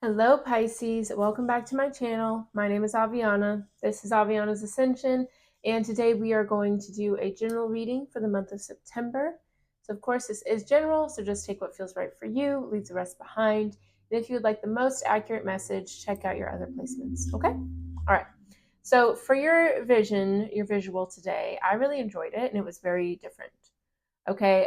Hello, Pisces. Welcome back to my channel. My name is Aviana. This is Aviana's Ascension, and today we are going to do a general reading for the month of September. So, of course, this is general, so just take what feels right for you, leave the rest behind. And if you would like the most accurate message, check out your other placements. Okay? All right. So, for your visual today, I really enjoyed it, and it was very different. Okay,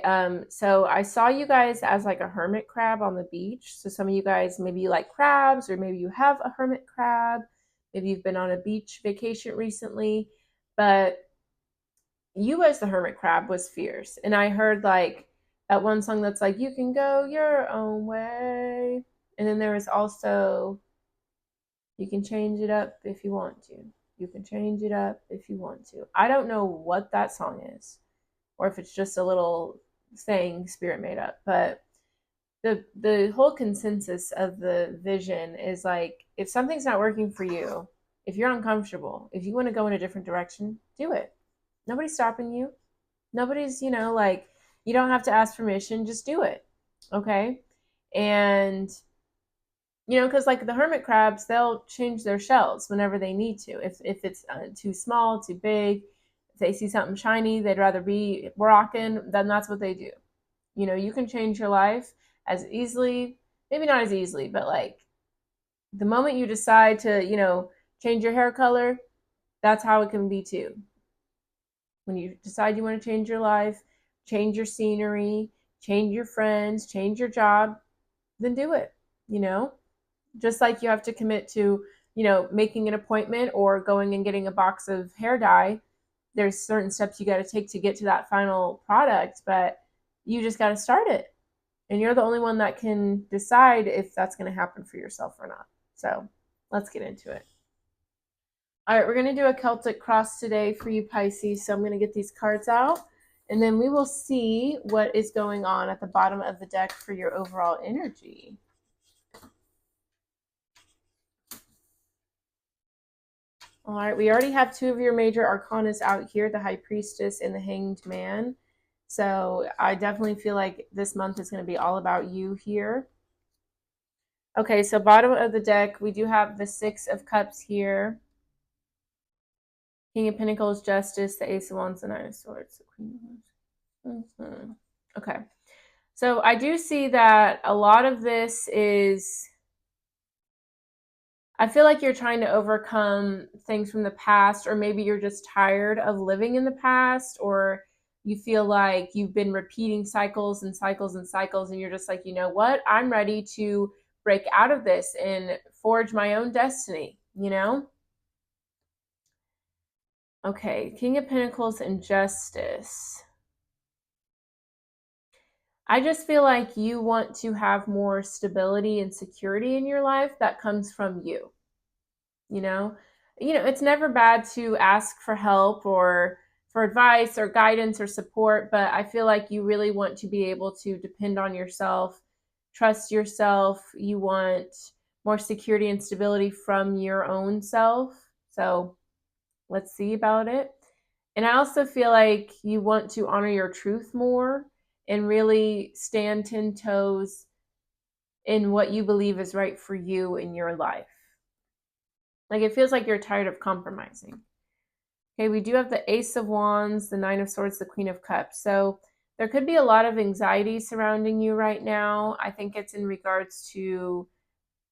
so I saw you guys as like a hermit crab on the beach. So some of you guys, maybe you like crabs, or maybe you have a hermit crab. Maybe you've been on a beach vacation recently, but you as the hermit crab was fierce. And I heard like that one song that's like, you can go your own way. And then there was also, you can change it up if you want to. You can change it up if you want to. I don't know what that song is, or if it's just a little thing Spirit made up. But the whole consensus of the vision is like, if something's not working for you, if you're uncomfortable, if you want to go in a different direction, do it. Nobody's stopping you. Nobody's, like, you don't have to ask permission, just do it. Okay? And because like the hermit crabs, they'll change their shells whenever they need to. If it's too small, too big, if they see something shiny, they'd rather be rocking, then that's what they do. You can change your life as easily, maybe not as easily, but like the moment you decide to, change your hair color, that's how it can be too. When you decide you want to change your life, change your scenery, change your friends, change your job, then do it, just like you have to commit to, making an appointment or going and getting a box of hair dye. There's certain steps you got to take to get to that final product, but you just got to start it. And you're the only one that can decide if that's going to happen for yourself or not. So let's get into it. All right, we're going to do a Celtic cross today for you, Pisces. So I'm going to get these cards out, and then we will see what is going on at the bottom of the deck for your overall energy. All right, we already have two of your major arcanas out here, the High Priestess and the Hanged Man. So I definitely feel like this month is going to be all about you here. Okay, so bottom of the deck, we do have the Six of Cups here. King of Pentacles, Justice, the Ace of Wands, the Nine of Swords, the Queen of Wands. Mm-hmm. Okay, so I do see that a lot of this is, I feel like you're trying to overcome things from the past, or maybe you're just tired of living in the past, or you feel like you've been repeating cycles and cycles and cycles, and you're just like, you know what? I'm ready to break out of this and forge my own destiny, Okay, King of Pentacles and Justice. I just feel like you want to have more stability and security in your life that comes from you. It's never bad to ask for help or for advice or guidance or support, but I feel like you really want to be able to depend on yourself, trust yourself. You want more security and stability from your own self. So let's see about it. And I also feel like you want to honor your truth more and really stand 10 toes in what you believe is right for you in your life. Like, it feels like you're tired of compromising. Okay, we do have the Ace of Wands, the Nine of Swords, the Queen of Cups. So there could be a lot of anxiety surrounding you right now. I think it's in regards to,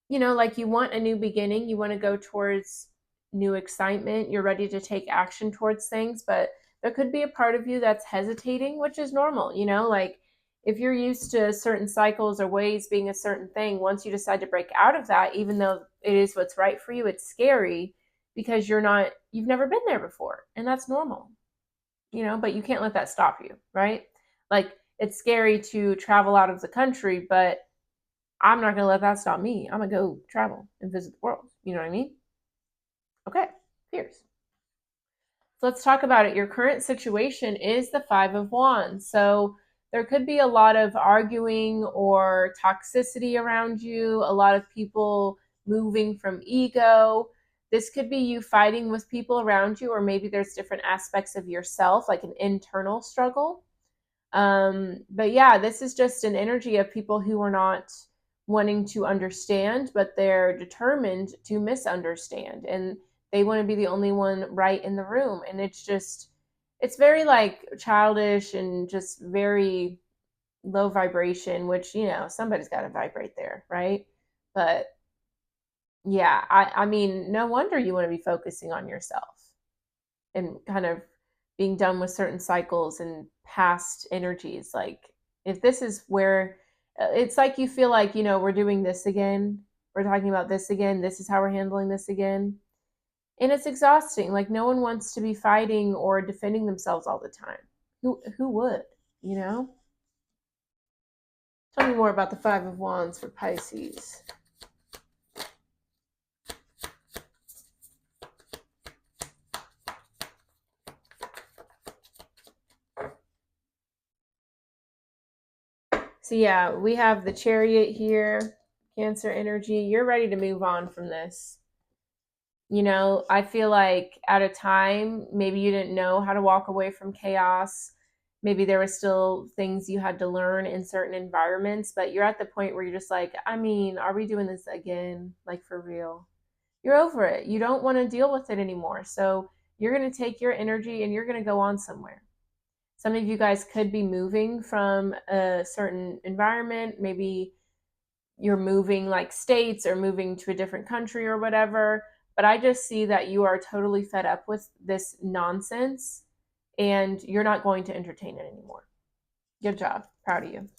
like you want a new beginning. You want to go towards new excitement. You're ready to take action towards things, but there could be a part of you that's hesitating, which is normal. Like if you're used to certain cycles or ways being a certain thing, once you decide to break out of that, even though it is what's right for you, it's scary because you've never been there before, and that's normal, but you can't let that stop you, right? Like it's scary to travel out of the country, but I'm not going to let that stop me. I'm going to go travel and visit the world. You know what I mean? Okay, fierce. So let's talk about it. Your current situation is the Five of Wands. So there could be a lot of arguing or toxicity around you, a lot of people moving from ego. This could be you fighting with people around you, or maybe there's different aspects of yourself, like an internal struggle. But yeah, this is just an energy of people who are not wanting to understand, but they're determined to misunderstand. And they want to be the only one right in the room. And it's very like childish and just very low vibration, which, somebody's got to vibrate there, right? But yeah, I mean, no wonder you want to be focusing on yourself and kind of being done with certain cycles and past energies. Like, if this is where it's like you feel like, we're doing this again, we're talking about this again, this is how we're handling this again. And it's exhausting. Like, no one wants to be fighting or defending themselves all the time. Who would, you know? Tell me more about the Five of Wands for Pisces. So yeah, we have the Chariot here, Cancer energy. You're ready to move on from this. I feel like at a time, maybe you didn't know how to walk away from chaos. Maybe there were still things you had to learn in certain environments, but you're at the point where you're just like, I mean, are we doing this again? Like, for real? You're over it. You don't want to deal with it anymore. So you're going to take your energy and you're going to go on somewhere. Some of you guys could be moving from a certain environment. Maybe you're moving like states or moving to a different country or whatever. But I just see that you are totally fed up with this nonsense and you're not going to entertain it anymore. Good job. Proud of you.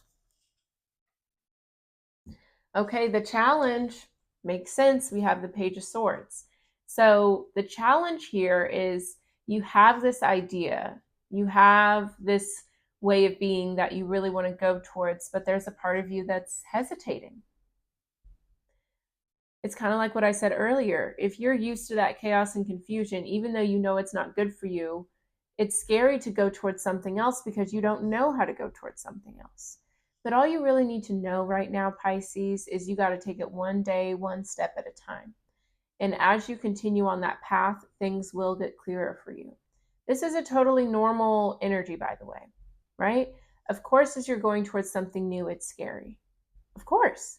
Okay, the challenge makes sense. We have the Page of Swords. So the challenge here is you have this idea, you have this way of being that you really want to go towards, but there's a part of you that's hesitating. It's kind of like what I said earlier. If you're used to that chaos and confusion, even though you know it's not good for you, it's scary to go towards something else because you don't know how to go towards something else. But all you really need to know right now, Pisces, is you got to take it one day, one step at a time. And as you continue on that path, things will get clearer for you. This is a totally normal energy, by the way, right? Of course, as you're going towards something new, it's scary. Of course,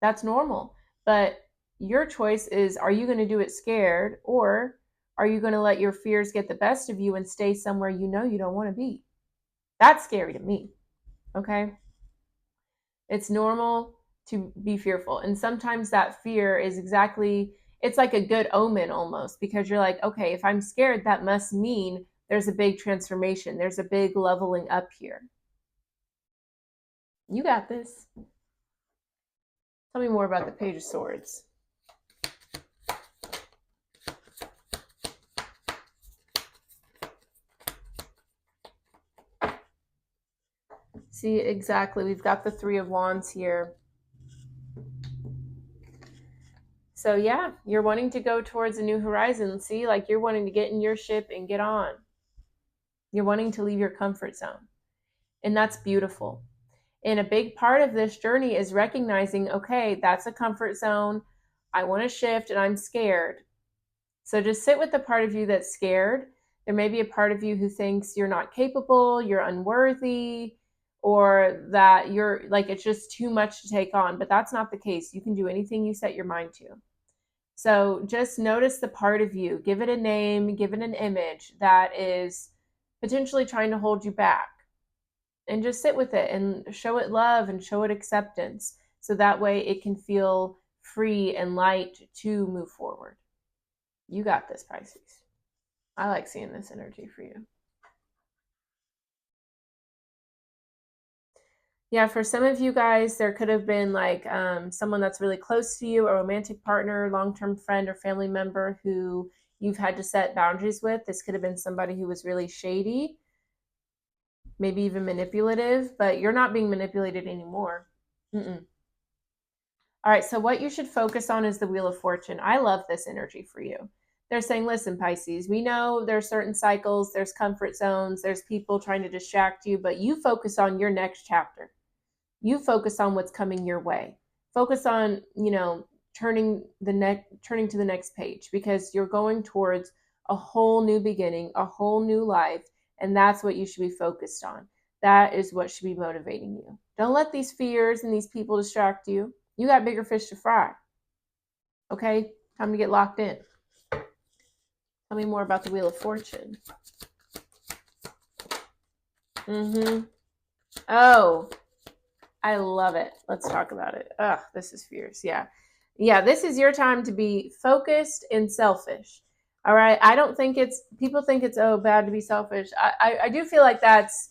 that's normal. But your choice is, are you going to do it scared, or are you going to let your fears get the best of you and stay somewhere you know you don't want to be? That's scary to me. Okay? It's normal to be fearful. And sometimes that fear is it's like a good omen almost, because you're like, okay, if I'm scared, that must mean there's a big transformation. There's a big leveling up here. You got this. Tell me more about the Page of Swords. See, exactly. We've got the Three of Wands here. So yeah, you're wanting to go towards a new horizon. See, like you're wanting to get in your ship and get on. You're wanting to leave your comfort zone. And that's beautiful. And a big part of this journey is recognizing, okay, that's a comfort zone. I want to shift and I'm scared. So just sit with the part of you that's scared. There may be a part of you who thinks you're not capable, you're unworthy, or that you're like, it's just too much to take on. But that's not the case. You can do anything you set your mind to. So just notice the part of you, give it a name, give it an image that is potentially trying to hold you back. And just sit with it and show it love and show it acceptance. So that way it can feel free and light to move forward. You got this, Pisces. I like seeing this energy for you. Yeah, for some of you guys, there could have been like someone that's really close to you, a romantic partner, long-term friend, or family member who you've had to set boundaries with. This could have been somebody who was really shady, maybe even manipulative, but you're not being manipulated anymore. Mm-mm. All right, so what you should focus on is the Wheel of Fortune. I love this energy for you. They're saying, listen, Pisces, we know there's certain cycles, there's comfort zones, there's people trying to distract you, but you focus on your next chapter. You focus on what's coming your way. Focus on, turning to the next page, because you're going towards a whole new beginning, a whole new life, and that's what you should be focused on. That is what should be motivating you. Don't let these fears and these people distract you. You got bigger fish to fry. Okay? Time to get locked in. Tell me more about the Wheel of Fortune. Oh, I love it. Let's talk about it. Ugh, this is fierce. Yeah. Yeah, this is your time to be focused and selfish. All right. I don't think people think it's, oh, bad to be selfish. I do feel like that's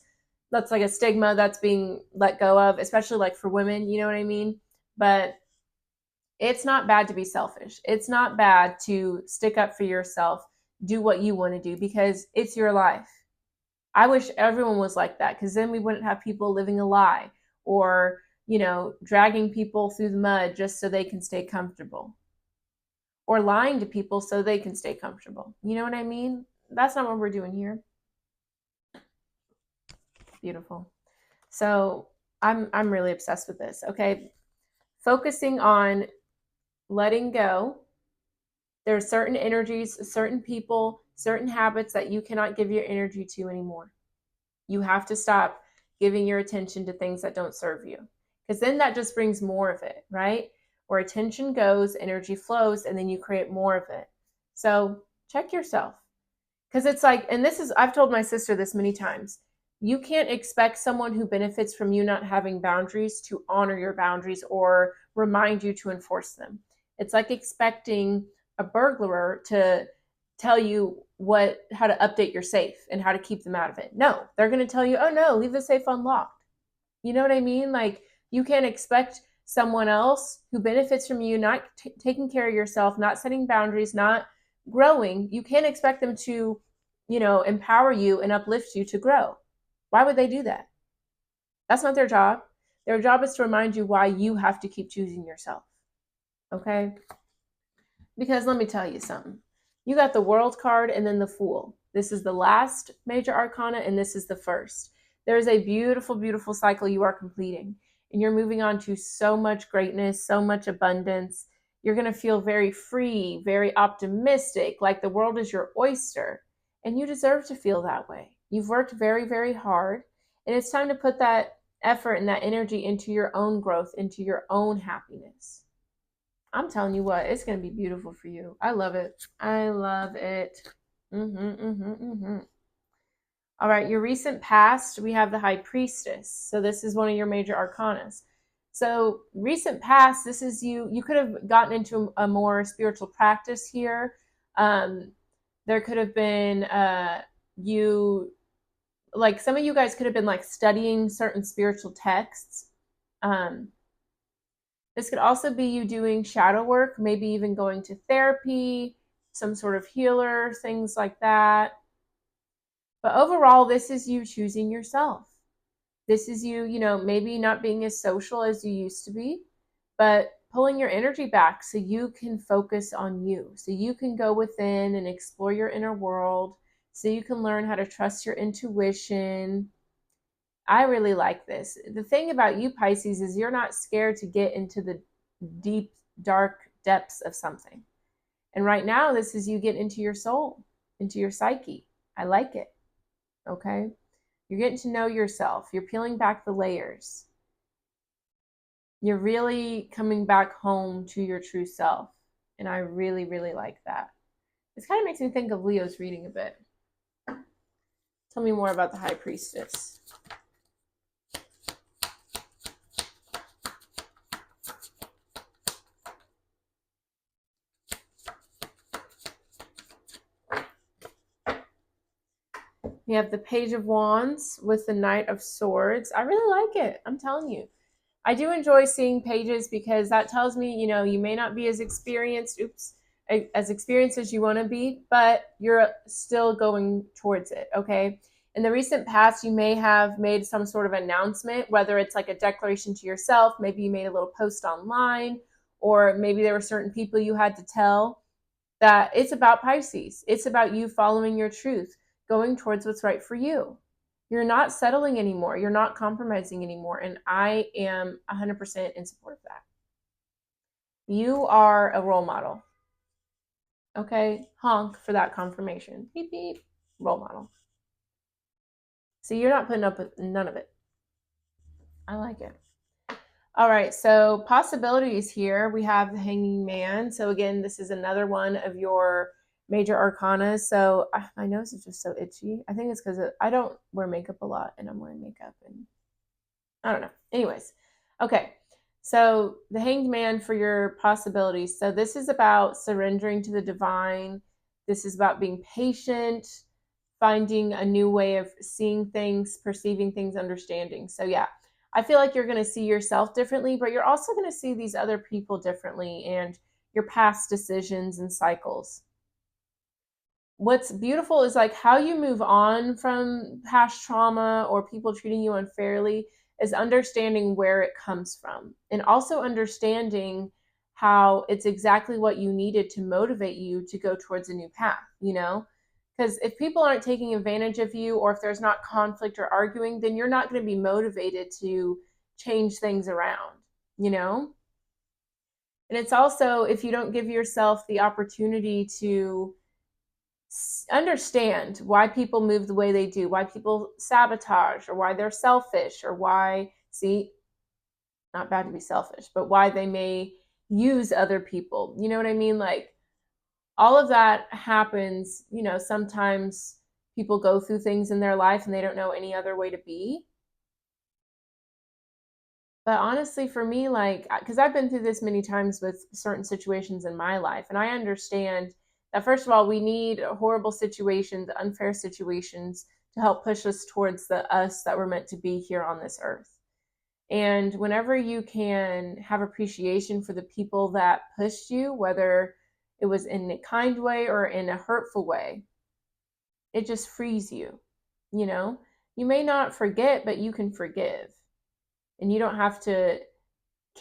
like a stigma that's being let go of, especially like for women, you know what I mean? But it's not bad to be selfish. It's not bad to stick up for yourself, do what you want to do because it's your life. I wish everyone was like that because then we wouldn't have people living a lie or, dragging people through the mud just so they can stay comfortable or lying to people so they can stay comfortable. You know what I mean? That's not what we're doing here. Beautiful. So I'm really obsessed with this. Okay. Focusing on letting go. There are certain energies, certain people, certain habits that you cannot give your energy to anymore. You have to stop giving your attention to things that don't serve you. Because then that just brings more of it, right? Where attention goes, energy flows, and then you create more of it. So check yourself. Because it's like, and this is, I've told my sister this many times. You can't expect someone who benefits from you not having boundaries to honor your boundaries or remind you to enforce them. It's like expecting a burglar to tell you how to update your safe and how to keep them out of it. No, they're going to tell you, oh no, leave the safe unlocked. You know what I mean? Like you can't expect someone else who benefits from you not taking care of yourself, not setting boundaries, not growing. You can't expect them to, empower you and uplift you to grow. Why would they do that? That's not their job. Their job is to remind you why you have to keep choosing yourself. Okay? Because let me tell you something. You got the World card and then the Fool. This is the last major arcana and this is the first. There is a beautiful, beautiful cycle you are completing. And you're moving on to so much greatness, so much abundance. You're going to feel very free, very optimistic, like the world is your oyster. And you deserve to feel that way. You've worked very, very hard. And it's time to put that effort and that energy into your own growth, into your own happiness. I'm telling you what, it's going to be beautiful for you. I love it. I love it. All right, your recent past, we have the High Priestess. So this is one of your major arcanas. So recent past, this is you could have gotten into a more spiritual practice here. There could have been like some of you guys could have been like studying certain spiritual texts. This could also be you doing shadow work, maybe even going to therapy, some sort of healer, things like that. But overall, this is you choosing yourself. This is you, maybe not being as social as you used to be, but pulling your energy back so you can focus on you, so you can go within and explore your inner world, so you can learn how to trust your intuition. I really like this. The thing about you, Pisces, is you're not scared to get into the deep, dark depths of something. And right now, this is you get into your soul, into your psyche. I like it. Okay? You're getting to know yourself. You're peeling back the layers. You're really coming back home to your true self. And I really, really like that. This kind of makes me think of Leo's reading a bit. Tell me more about the High Priestess. We have the Page of Wands with the Knight of Swords. I really like it. I'm telling you. I do enjoy seeing pages because that tells me, you may not be as experienced, as you want to be, but you're still going towards it, okay? In the recent past, you may have made some sort of announcement, whether it's like a declaration to yourself, maybe you made a little post online, or maybe there were certain people you had to tell that it's about Pisces. It's about you following your truth, going towards what's right for you. You're not settling anymore. You're not compromising anymore. And I am 100% in support of that. You are a role model. Okay? Honk for that confirmation. Beep, beep. Role model. So you're not putting up with none of it. I like it. All right, so possibilities here. We have the Hanging Man. So again, this is another one of your major arcana. So my nose is just so itchy. I think it's because I don't wear makeup a lot, and I'm wearing makeup, and I don't know. Anyways, okay. So the Hanged Man for your possibilities. So this is about surrendering to the divine. This is about being patient, finding a new way of seeing things, perceiving things, understanding. So yeah, I feel like you're going to see yourself differently, but you're also going to see these other people differently and your past decisions and cycles. What's beautiful is like how you move on from past trauma or people treating you unfairly is understanding where it comes from and also understanding how it's exactly what you needed to motivate you to go towards a new path, you know? Because if people aren't taking advantage of you or if there's not conflict or arguing, then you're not going to be motivated to change things around, you know? And it's also if you don't give yourself the opportunity to understand why people move the way they do, why people sabotage, or why they're selfish, or why, see, not bad to be selfish, but why they may use other people. You know what I mean? Like, all of that happens, you know, sometimes people go through things in their life and they don't know any other way to be. But honestly, for me, like, because I've been through this many times with certain situations in my life, and I understand that, first of all, we need horrible situations, unfair situations to help push us towards the us that we're meant to be here on this earth. And whenever you can have appreciation for the people that pushed you, whether it was in a kind way or in a hurtful way, it just frees you. You know, you may not forget, but you can forgive. And you don't have to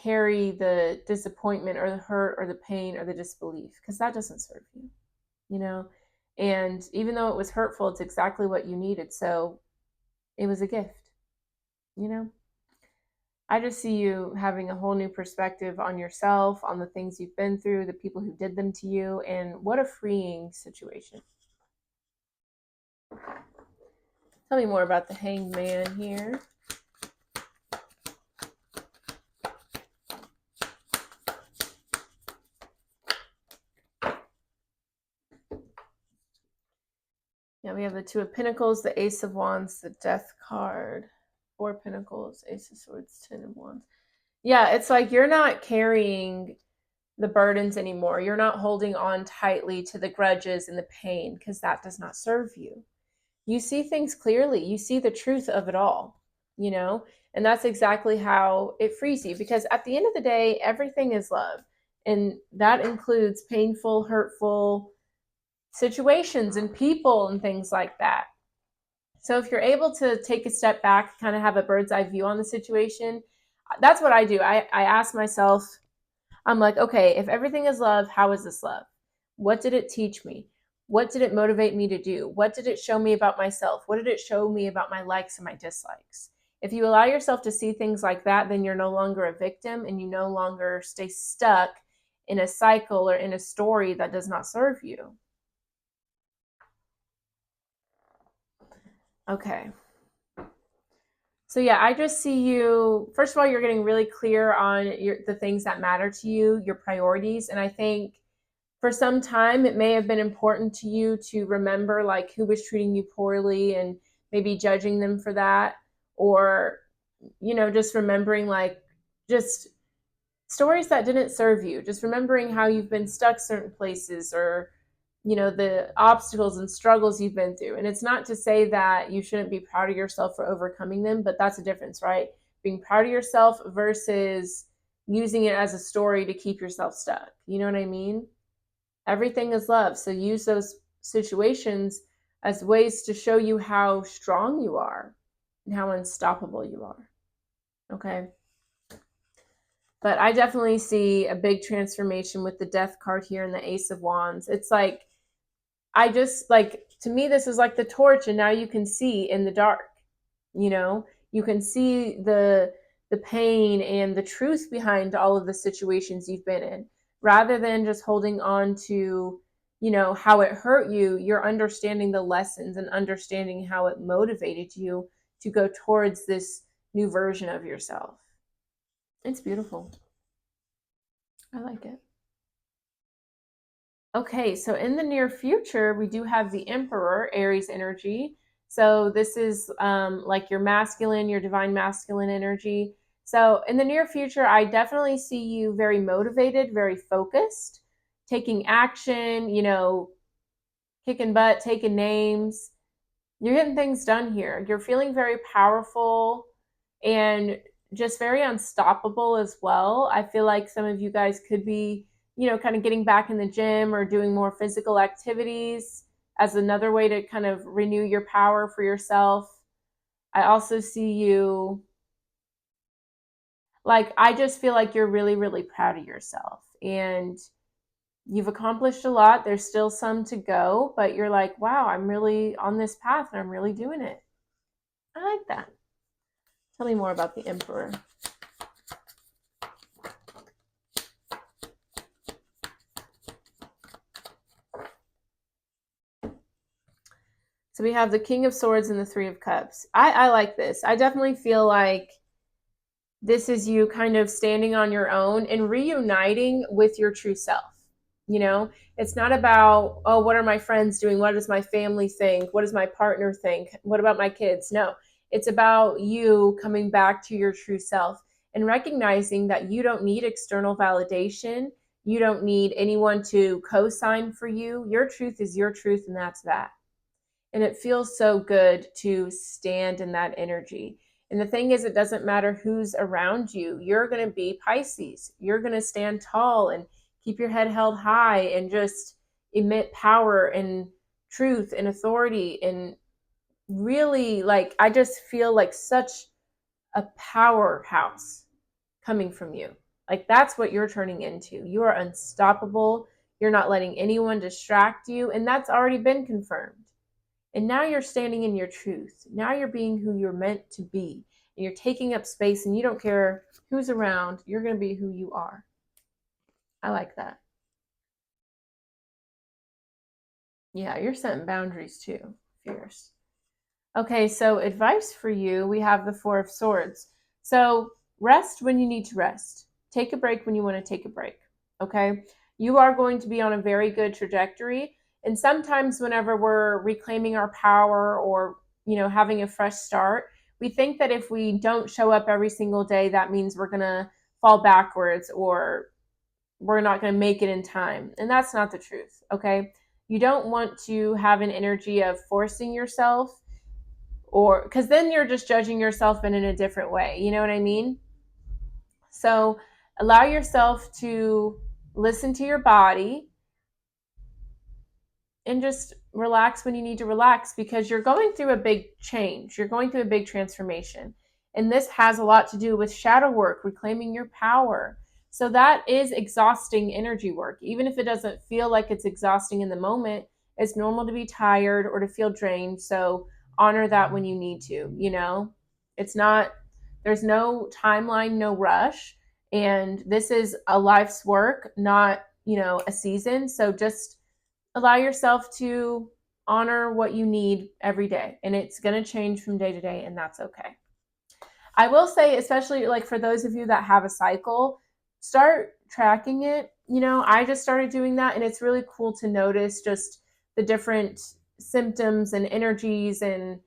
carry the disappointment or the hurt or the pain or the disbelief because that doesn't serve you, you know? And even though it was hurtful, it's exactly what you needed. So it was a gift, you know? I just see you having a whole new perspective on yourself, on the things you've been through, the people who did them to you, and what a freeing situation. Tell me more about the Hanged Man here. Yeah, we have the Two of Pentacles, the Ace of Wands, the Death card, Four of Pentacles, Ace of Swords, Ten of Wands. Yeah, it's like you're not carrying the burdens anymore. You're not holding on tightly to the grudges and the pain because that does not serve you. You see things clearly. You see the truth of it all, you know? And that's exactly how it frees you because at the end of the day, everything is love. And that includes painful, hurtful situations and people and things like that. So if you're able to take a step back, kind of have a bird's eye view on the situation, that's what I do. I ask myself, I'm like, okay, if everything is love, how is this love? What did it teach me? What did it motivate me to do? What did it show me about myself? What did it show me about my likes and my dislikes? If you allow yourself to see things like that, then you're no longer a victim and you no longer stay stuck in a cycle or in a story that does not serve you. Okay. So yeah, I just see you, first of all, you're getting really clear on the things that matter to you, your priorities. And I think for some time, it may have been important to you to remember like who was treating you poorly and maybe judging them for that. Or, you know, just remembering like just stories that didn't serve you, just remembering how you've been stuck certain places or you know the obstacles and struggles you've been through. And it's not to say that you shouldn't be proud of yourself for overcoming them, but that's a difference, right? Being proud of yourself versus using it as a story to keep yourself stuck. You know what I mean? Everything is love, so use those situations as ways to show you how strong you are and how unstoppable you are. Okay. But I definitely see a big transformation with the Death card here and the Ace of Wands. It's like, I just like, to me, this is like the torch, and now you can see in the dark, you know, you can see the pain and the truth behind all of the situations you've been in. Rather than just holding on to, you know, how it hurt you, you're understanding the lessons and understanding how it motivated you to go towards this new version of yourself. It's beautiful. I like it. Okay, so in the near future, we do have the Emperor, Aries energy. So this is like your masculine, your divine masculine energy. So in the near future, I definitely see you very motivated, very focused, taking action, kicking butt, taking names. You're getting things done here. You're feeling very powerful and just very unstoppable as well. I feel like some of you guys could be, kind of getting back in the gym or doing more physical activities as another way to kind of renew your power for yourself. I also see you, like, I just feel like you're really, really proud of yourself and you've accomplished a lot. There's still some to go, but you're like, wow, I'm really on this path and I'm really doing it. I like that. Tell me more about the Emperor. So we have the King of Swords and the Three of Cups. I like this. I definitely feel like this is you kind of standing on your own and reuniting with your true self. It's not about, oh, what are my friends doing? What does my family think? What does my partner think? What about my kids? No, it's about you coming back to your true self and recognizing that you don't need external validation. You don't need anyone to co-sign for you. Your truth is your truth, and that's that. And it feels so good to stand in that energy. And the thing is, it doesn't matter who's around you. You're going to be Pisces. You're going to stand tall and keep your head held high and just emit power and truth and authority. And really, like, I just feel like such a powerhouse coming from you. Like, that's what you're turning into. You are unstoppable. You're not letting anyone distract you. And that's already been confirmed. And now you're standing in your truth. Now you're being who you're meant to be. And you're taking up space and you don't care who's around. You're going to be who you are. I like that. Yeah, you're setting boundaries too. Fierce. Okay, so advice for you. We have the Four of Swords. So rest when you need to rest. Take a break when you want to take a break. Okay? You are going to be on a very good trajectory. And sometimes whenever we're reclaiming our power or, having a fresh start, we think that if we don't show up every single day, that means we're going to fall backwards or we're not going to make it in time. And that's not the truth, okay? You don't want to have an energy of forcing yourself, or because then you're just judging yourself in a different way. You know what I mean? So allow yourself to listen to your body and just relax when you need to relax, because you're going through a big change. You're going through a big transformation. And this has a lot to do with shadow work, reclaiming your power. So that is exhausting energy work. Even if it doesn't feel like it's exhausting in the moment, it's normal to be tired or to feel drained. So honor that when you need to, It's not, there's no timeline, no rush. And this is a life's work, not, a season. So just allow yourself to honor what you need every day, and it's going to change from day to day, and that's okay. I will say, especially like for those of you that have a cycle, start tracking it. I just started doing that, and it's really cool to notice just the different symptoms and energies and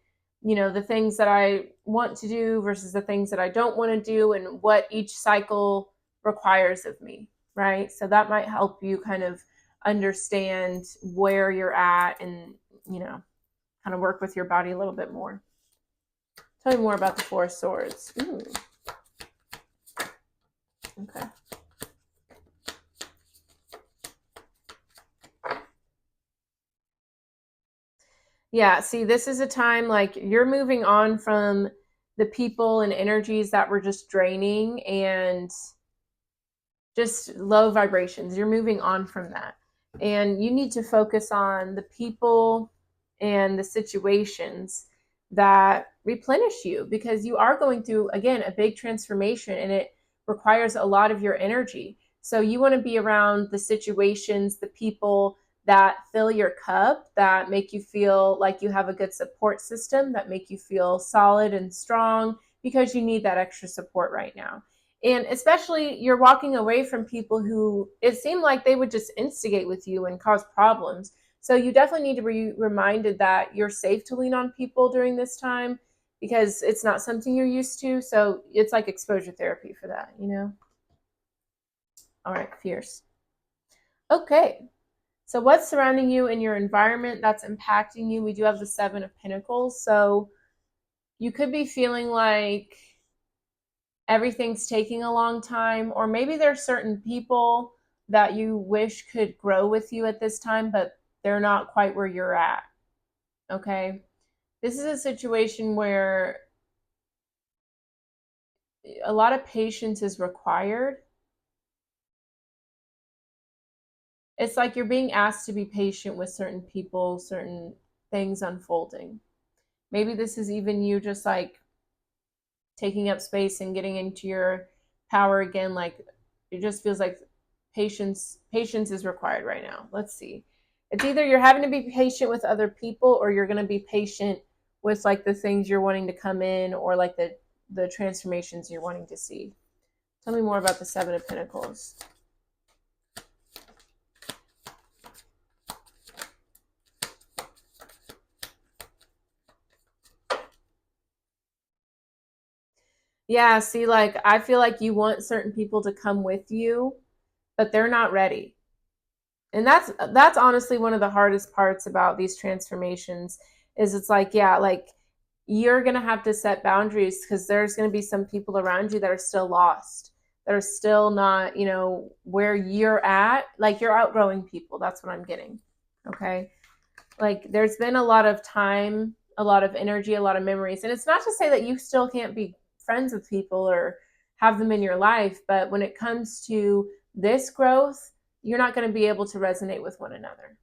the things that I want to do versus the things that I don't want to do and what each cycle requires of me, right? So that might help you kind of understand where you're at and, kind of work with your body a little bit more. Tell me more about the Four of Swords. Ooh. Okay. Yeah, see, this is a time like you're moving on from the people and energies that were just draining and just low vibrations. You're moving on from that. And you need to focus on the people and the situations that replenish you, because you are going through, again, a big transformation and it requires a lot of your energy. So you want to be around the situations, the people that fill your cup, that make you feel like you have a good support system, that make you feel solid and strong because you need that extra support right now. And especially you're walking away from people who it seemed like they would just instigate with you and cause problems. So you definitely need to be reminded that you're safe to lean on people during this time because it's not something you're used to. So it's like exposure therapy for that, you know? All right, fierce. Okay. So what's surrounding you in your environment that's impacting you? We do have the Seven of Pentacles. So you could be feeling like everything's taking a long time, or maybe there's certain people that you wish could grow with you at this time, but they're not quite where you're at. Okay. This is a situation where a lot of patience is required. It's like you're being asked to be patient with certain people, certain things unfolding. Maybe this is even you just like taking up space and getting into your power again. Like it just feels like patience is required right now. Let's see. It's either you're having to be patient with other people or you're going to be patient with like the things you're wanting to come in or like the transformations you're wanting to see. Tell me more about the Seven of Pentacles. Yeah, see, like I feel like you want certain people to come with you, but they're not ready. And that's honestly one of the hardest parts about these transformations is it's like, yeah, like you're going to have to set boundaries because there's going to be some people around you that are still lost, that are still not, you know, where you're at. Like you're outgrowing people. That's what I'm getting. Okay. Like there's been a lot of time, a lot of energy, a lot of memories. And it's not to say that you still can't be friends with people or have them in your life, but when it comes to this growth, you're not going to be able to resonate with one another,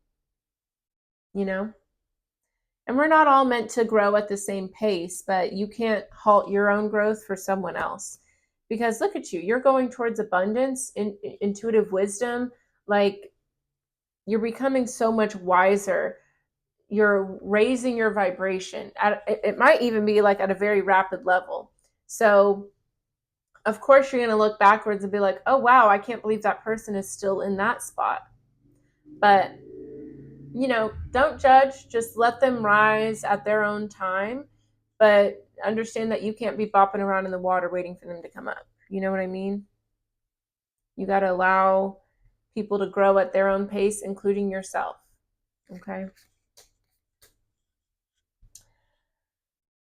you know? And we're not all meant to grow at the same pace, but you can't halt your own growth for someone else. Because look at you, you're going towards abundance, intuitive wisdom, like you're becoming so much wiser. You're raising your vibration. It might even be like at a very rapid level. So, of course, you're going to look backwards and be like, oh, wow, I can't believe that person is still in that spot. But you know, don't judge, just let them rise at their own time, but understand that you can't be bopping around in the water waiting for them to come up. You know what I mean? You got to allow people to grow at their own pace, including yourself. Okay.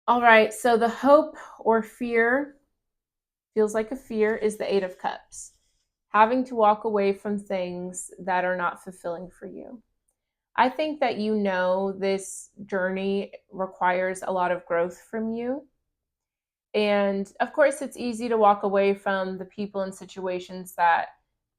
All right. So the hope or fear feels like a fear is the Eight of Cups. Having to walk away from things that are not fulfilling for you. I think that you know this journey requires a lot of growth from you. And of course, it's easy to walk away from the people and situations that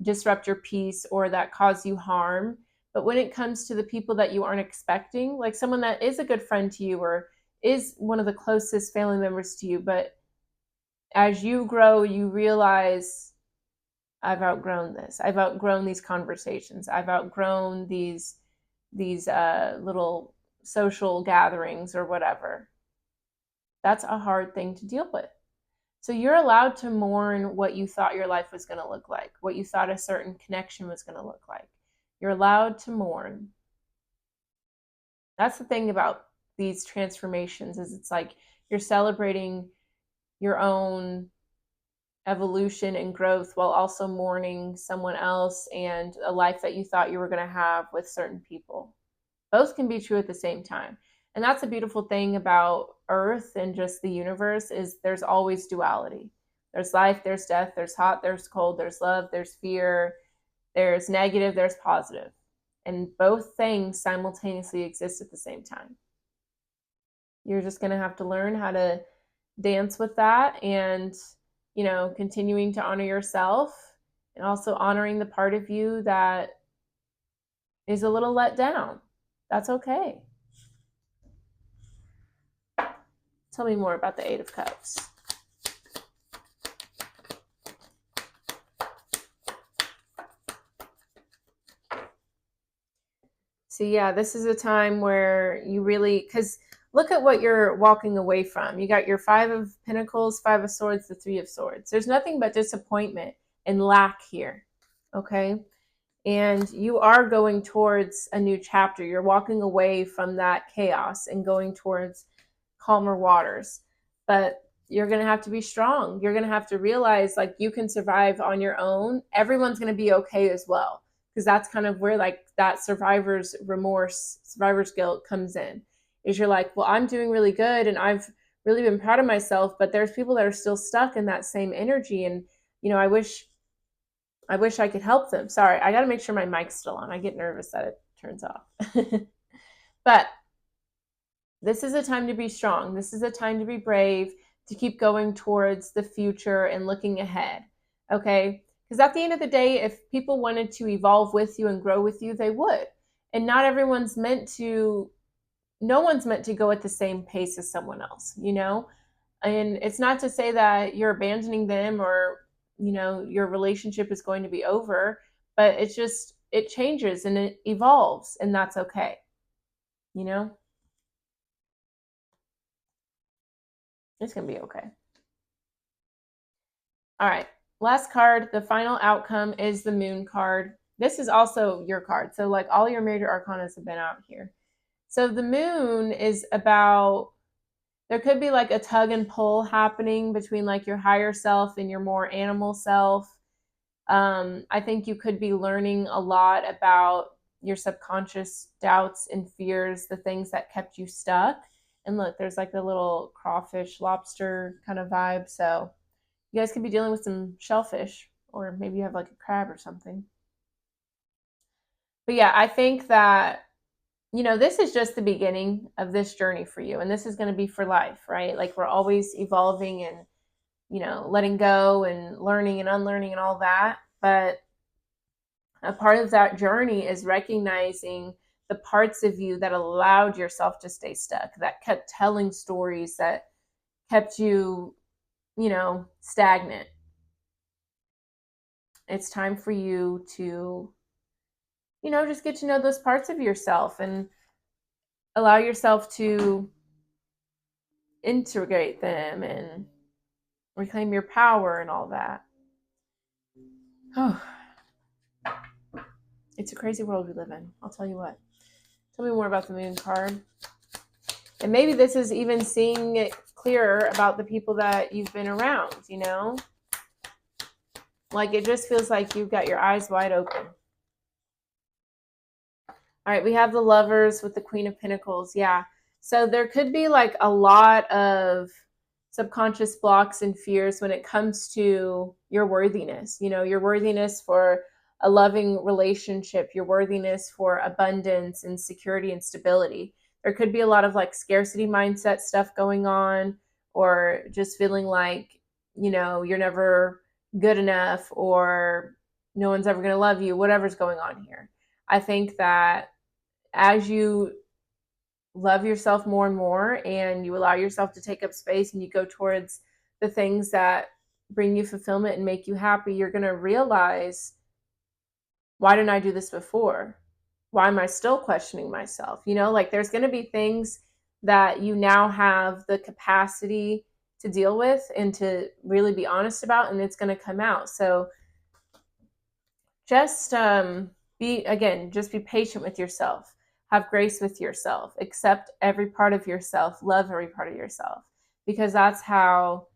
disrupt your peace or that cause you harm. But when it comes to the people that you aren't expecting, like someone that is a good friend to you or is one of the closest family members to you, but as you grow, you realize I've outgrown this. I've outgrown these conversations. I've outgrown these little social gatherings or whatever. That's a hard thing to deal with. So you're allowed to mourn what you thought your life was going to look like, what you thought a certain connection was going to look like. You're allowed to mourn. That's the thing about these transformations is it's like you're celebrating your own evolution and growth while also mourning someone else and a life that you thought you were going to have with certain people. Both can be true at the same time. And that's a beautiful thing about Earth and just the universe is there's always duality. There's life, there's death, there's hot, there's cold, there's love, there's fear, there's negative, there's positive. And both things simultaneously exist at the same time. You're just going to have to learn how to dance with that and, you know, continuing to honor yourself and also honoring the part of you that is a little let down. That's okay. Tell me more about the Eight of Cups. So yeah, this is a time where you really, because look at what you're walking away from. You got your Five of Pentacles, Five of Swords, the Three of Swords. There's nothing but disappointment and lack here. Okay. And you are going towards a new chapter. You're walking away from that chaos and going towards calmer waters. But you're going to have to be strong. You're going to have to realize like you can survive on your own. Everyone's going to be okay as well. Because that's kind of where like that survivor's remorse, survivor's guilt comes in. Is you're like, well, I'm doing really good and I've really been proud of myself, but there's people that are still stuck in that same energy. And, I wish I could help them. Sorry, I got to make sure my mic's still on. I get nervous that it turns off. But this is a time to be strong. This is a time to be brave, to keep going towards the future and looking ahead. Okay? Because at the end of the day, if people wanted to evolve with you and grow with you, they would. And not everyone's meant to, no one's meant to go at the same pace as someone else, And it's not to say that you're abandoning them or, your relationship is going to be over, but it's just, it changes and it evolves, and that's okay, It's going to be okay. All right. Last card, the final outcome is the Moon card. This is also your card. So, like, all your major arcanas have been out here. So, the Moon is about, there could be like a tug and pull happening between like your higher self and your more animal self. I think you could be learning a lot about your subconscious doubts and fears, the things that kept you stuck. And look, there's like a little crawfish, lobster kind of vibe. So you guys could be dealing with some shellfish, or maybe you have like a crab or something. But yeah, I think that, this is just the beginning of this journey for you. And this is going to be for life, right? Like we're always evolving and, letting go and learning and unlearning and all that. But a part of that journey is recognizing the parts of you that allowed yourself to stay stuck, that kept telling stories, that kept you, stagnant. It's time for you to, just get to know those parts of yourself and allow yourself to integrate them and reclaim your power and all that. Oh, it's a crazy world we live in. I'll tell you what. Tell me more about the Moon card. And maybe this is even seeing it clearer about the people that you've been around, Like it just feels like you've got your eyes wide open. All right, we have the Lovers with the Queen of Pentacles. Yeah. So there could be like a lot of subconscious blocks and fears when it comes to your worthiness, your worthiness for a loving relationship, your worthiness for abundance and security and stability. There could be a lot of like scarcity mindset stuff going on, or just feeling like, you're never good enough, or no one's ever going to love you, whatever's going on here. I think that as you love yourself more and more and you allow yourself to take up space and you go towards the things that bring you fulfillment and make you happy, you're going to realize, why didn't I do this before? Why am I still questioning myself? Like there's going to be things that you now have the capacity to deal with and to really be honest about, and it's going to come out. So just just be patient with yourself. Have grace with yourself. Accept every part of yourself. Love every part of yourself, because that's how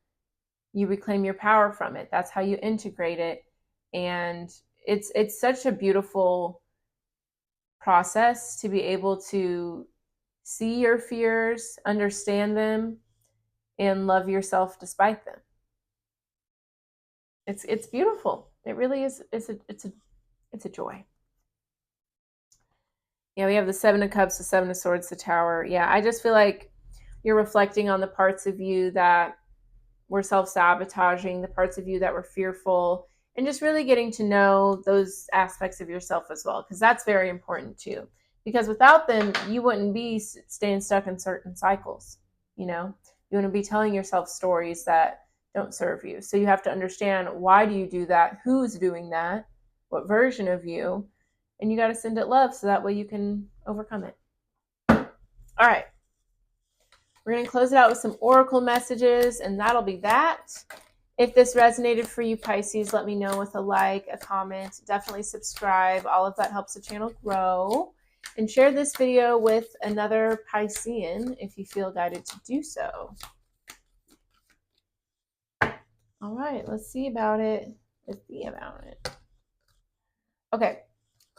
you reclaim your power from it. That's how you integrate it. And it's such a beautiful process to be able to see your fears, understand them, and love yourself despite them. It's beautiful. It really is. It's a joy. Yeah, we have the Seven of Cups, the Seven of Swords, the Tower. Yeah, I just feel like you're reflecting on the parts of you that were self-sabotaging, the parts of you that were fearful, and just really getting to know those aspects of yourself as well, because that's very important too. Because without them, you wouldn't be staying stuck in certain cycles. You wouldn't be telling yourself stories that don't serve you. So you have to understand, why do you do that? Who's doing that? What version of you? and you got to send it love so that way you can overcome it. All right. We're going to close it out with some oracle messages, and that'll be that. If this resonated for you, Pisces, let me know with a like, a comment. Definitely subscribe. All of that helps the channel grow. And share this video with another Piscean if you feel guided to do so. All right, let's see about it. Let's see about it. Okay,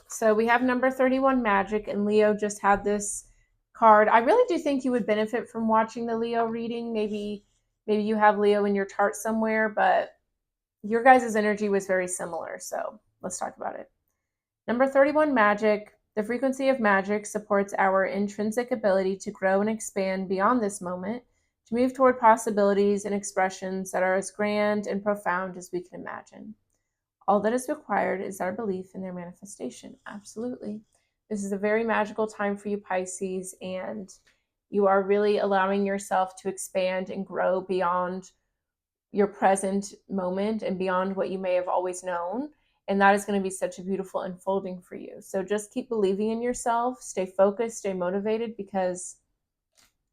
so we have number 31 Magic, and Leo just had this card. I really do think you would benefit from watching the Leo reading. Maybe you have Leo in your chart somewhere, but your guys' energy was very similar. So let's talk about it. Number 31 Magic. The frequency of magic supports our intrinsic ability to grow and expand beyond this moment, to move toward possibilities and expressions that are as grand and profound as we can imagine. All that is required is our belief in their manifestation. Absolutely. This is a very magical time for you, Pisces, and you are really allowing yourself to expand and grow beyond your present moment and beyond what you may have always known. And that is going to be such a beautiful unfolding for you. So just keep believing in yourself, stay focused, stay motivated, because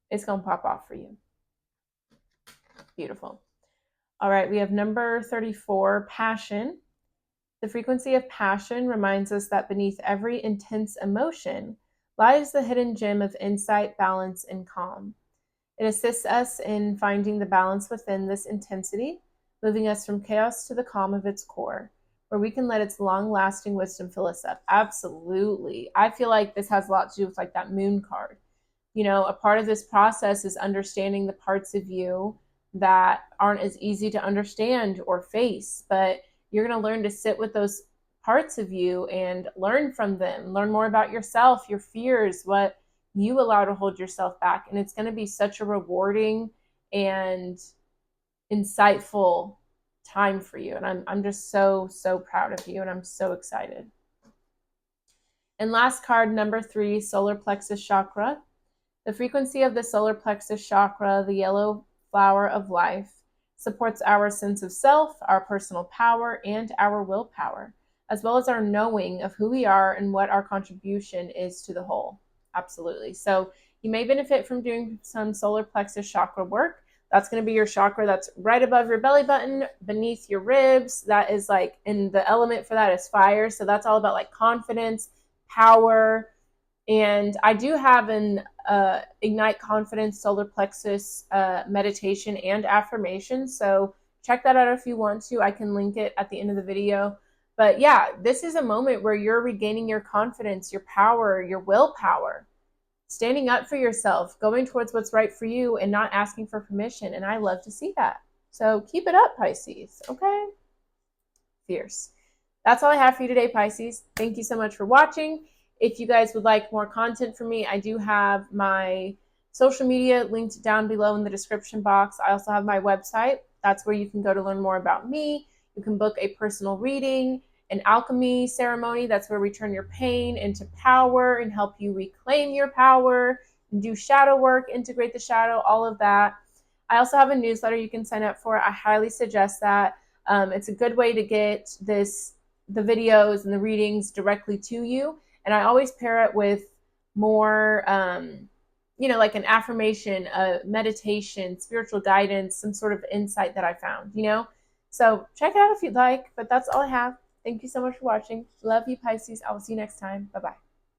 it's going to pop off for you. Beautiful. All right, we have number 34, Passion. The frequency of passion reminds us that beneath every intense emotion lies the hidden gem of insight, balance, and calm. It assists us in finding the balance within this intensity, moving us from chaos to the calm of its core, where we can let its long-lasting wisdom fill us up. Absolutely. I feel like this has a lot to do with like that moon card. You know, a part of this process is understanding the parts of you that aren't as easy to understand or face, but you're going to learn to sit with those parts of you and learn from them, learn more about yourself, your fears, what you allow to hold yourself back. And it's going to be such a rewarding and insightful time for you. And I'm just so proud of you, and I'm so excited. And last card, number 3, solar plexus chakra. The frequency of the solar plexus chakra, the yellow flower of life, supports our sense of self, our personal power, and our willpower, as well as our knowing of who we are and what our contribution is to the whole. Absolutely. So you may benefit from doing some solar plexus chakra work. That's going to be your chakra that's right above your belly button, beneath your ribs. That is like, and the element for that is fire. So that's all about like confidence, power. And I do have an Ignite Confidence solar plexus meditation and affirmation. So check that out if you want to. I can link it at the end of the video. But yeah, this is a moment where you're regaining your confidence, your power, your willpower, standing up for yourself, going towards what's right for you, and not asking for permission. And I love to see that. So keep it up, Pisces. Okay? Fierce. That's all I have for you today, Pisces. Thank you so much for watching. If you guys would like more content from me, I do have my social media linked down below in the description box. I also have my website. That's where you can go to learn more about me. You can book a personal reading, an alchemy ceremony. That's where we turn your pain into power and help you reclaim your power, and do shadow work, integrate the shadow, all of that. I also have a newsletter you can sign up for. I highly suggest that. It's a good way to get the videos and the readings directly to you. And I always pair it with more, like an affirmation, a meditation, spiritual guidance, some sort of insight that I found, So check it out if you'd like, but that's all I have. Thank you so much for watching. Love you, Pisces. I will see you next time. Bye-bye.